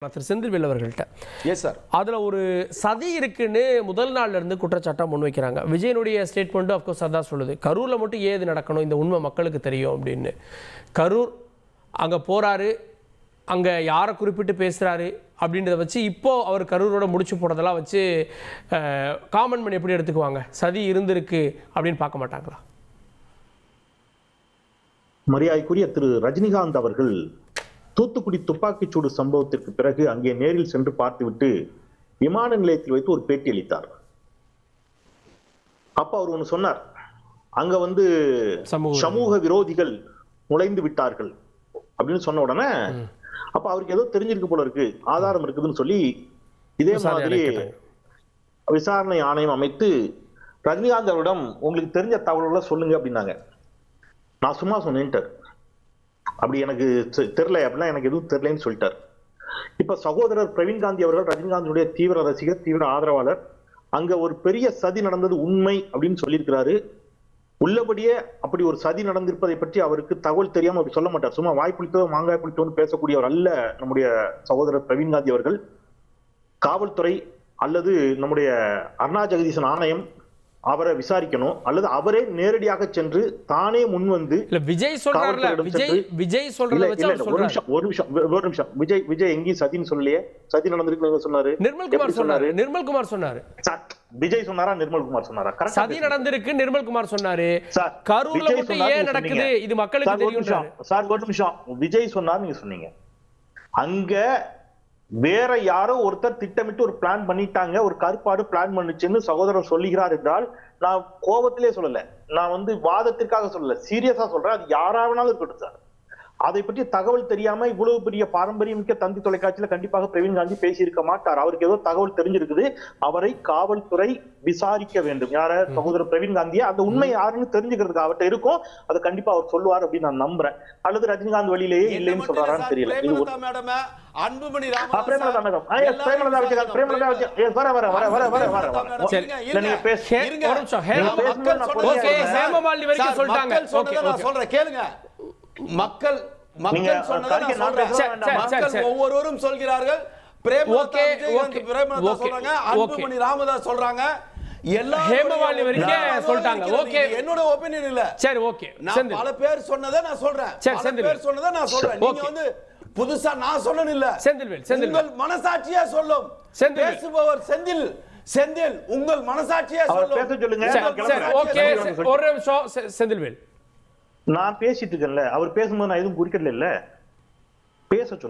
திரு செந்தில்வேல் அவர்கள்ட்ட yes sir அதில் ஒரு சதி இருக்குன்னு முதல் நாள்ல இருந்து குற்றச்சாட்டம் முன்வைக்கிறாங்க. விஜயனுடைய ஸ்டேட்மெண்ட் அஃப்கோர்ஸ் அதான் சொல்லுது, கரூரில் மட்டும் ஏது நடக்கணும், இந்த உண்மை மக்களுக்கு தெரியும் அப்படின்னு. கரூர் அங்கே போகிறாரு, அங்கே யாரை குறிப்பிட்டு பேசுகிறாரு அப்படின்றத வச்சு இப்போது அவர் கரூரோட முடிச்சு போடுறதெல்லாம் வச்சு காமன் மேன் எப்படி எடுத்துக்குவாங்க? சதி இருந்திருக்கு அப்படின்னு பார்க்க மாட்டாங்களா? மரியாதைக்குரிய திரு ரஜினிகாந்த் அவர்கள் தூத்துக்குடி துப்பாக்கிச்சூடு சம்பவத்திற்கு பிறகு அங்கே நேரில் சென்று பார்த்துவிட்டு விமான நிலையத்தில் வைத்து ஒரு பேட்டி அளித்தார். அப்ப அவர் ஒண்ணு சொன்னார், அங்க சமூக விரோதிகள் நுழைந்து விட்டார்கள் அப்படின்னு சொன்ன உடனே அப்ப அவருக்கு ஏதோ தெரிஞ்சிருக்கு போல இருக்கு, ஆதாரம் இருக்குதுன்னு சொல்லி இதே மாதிரி விசாரணை ஆணையம் அமைத்து ரஜினிகாந்த் அவரிடம் உங்களுக்கு தெரிஞ்ச தகவல்களை சொல்லுங்க அப்படின்னாங்க. நான் சும்மா சொன்னேன்ட்டார், அப்படி எனக்கு தெரியல அப்படின்னா எனக்கு எதுவும் தெரியலன்னு சொல்லிட்டார். இப்ப சகோதரர் பிரவீன் காந்தி அவர்கள் ரஜினிகாந்தினுடைய தீவிர ரசிகர், தீவிர ஆதரவாளர். அங்க ஒரு பெரிய சதி நடந்தது உண்மை அப்படின்னு சொல்லியிருக்கிறாரு. உள்ளபடியே அப்படி ஒரு சதி நடந்திருப்பதை பற்றி அவருக்கு தகவல் தெரியாம அப்படி சொல்ல மாட்டார். சும்மா வாய்ப்புளித்தோ மாங்காய் புளித்தோன்னு பேசக்கூடியவர் அல்ல நம்முடைய சகோதரர் பிரவீன் காந்தி அவர்கள். காவல்துறை அல்லது நம்முடைய அருணா ஜெகதீசன் ஆணையம் அவரை விசாரிக்கணும், அல்லது அவரே நேரடியாக சென்று தானே முன் வந்து விஜய் சொல்றாருல, விஜய் சொல்றத வச்சு ஒரு நிமிஷம் விஜய் எங்கேயும் சதின்னு சொல்லலையே, சதி நடந்திருக்கு சொன்னாரு. நிர்மல்குமார் சொன்னாரு. விஜய் சொன்னாரா நிர்மல்குமார் சொன்னாரா? சதி நடந்திருக்கு நிர்மல்குமார் சொன்னாரு. கரூர்ல மட்டும் ஏன் நடக்குது இது மக்களுக்கு தெரியும் சார். ஒரு நிமிஷம், விஜய் சொன்னார் நீங்க சொன்னீங்க. அங்க வேற யாரோ ஒருத்தர் திட்டமிட்டு ஒரு பிளான் பண்ணிட்டாங்க, ஒரு கருப்பாடு பிளான் பண்ணுச்சுன்னு சகோதரர் சொல்லுகிறார் என்றால் நான் கோபத்திலே சொல்லல, நான் வாதத்திற்காக சொல்லல, சீரியஸா சொல்றேன். அது யாராவனாலும் இருக்கட்டும் சார், அதை பற்றி தகவல் தெரியாம இவ்வளவு பெரிய பாரம்பரியமிக்க தந்தி தொலைக்காட்சியில கண்டிப்பாக பிரவீன் காந்தி பேசியிருக்க மாட்டார். அவருக்கு ஏதோ தகவல் தெரிஞ்சிருக்குது, அவரை காவல்துறை விசாரிக்க வேண்டும். யார? சகோதரர் பிரவீன் காந்தியை. அந்த உண்மை யாருன்னு தெரிஞ்சுக்கிறதுக்கு அவர்கிட்ட இருக்கும், அதை கண்டிப்பா அவர் சொல்லுவார் அப்படின்னு நான் நம்புறேன். அல்லது ரஜினிகாந்த் வழியிலேயே இல்லைன்னு சொல்றாரான்னு தெரியல. மக்கள் ஒவ்வொருவரும் சொல்கிறார்கள், அன்புமணி ராமதாஸ் சொல்றாங்க, ஹேமமாலினி வரைக்கும் சொல்லிட்டாங்க. ஓகே, என்னோட ஒபினியன் இல்ல. சரி, ஓகே, நான் பல பேர் சொன்னதை நான் சொல்றேன். பல பேர் சொன்னதை நான் சொல்றேன். நீங்க புதுசா நான் சொல்லணும் இல்ல. உங்கள் மனசாட்சியா சொல்லும். பேசுபவர் செந்தில் உங்கள் மனசாட்சியா சொல்லும். ஓகே, ஒரு நிமிஷம் செந்தில்வேல், நான் பேசிட்டு இருக்கேன்ல, அவர் பேசும்போது நான் எதுவும் குறிக்கல இல்ல, பேச சொல்லுங்க.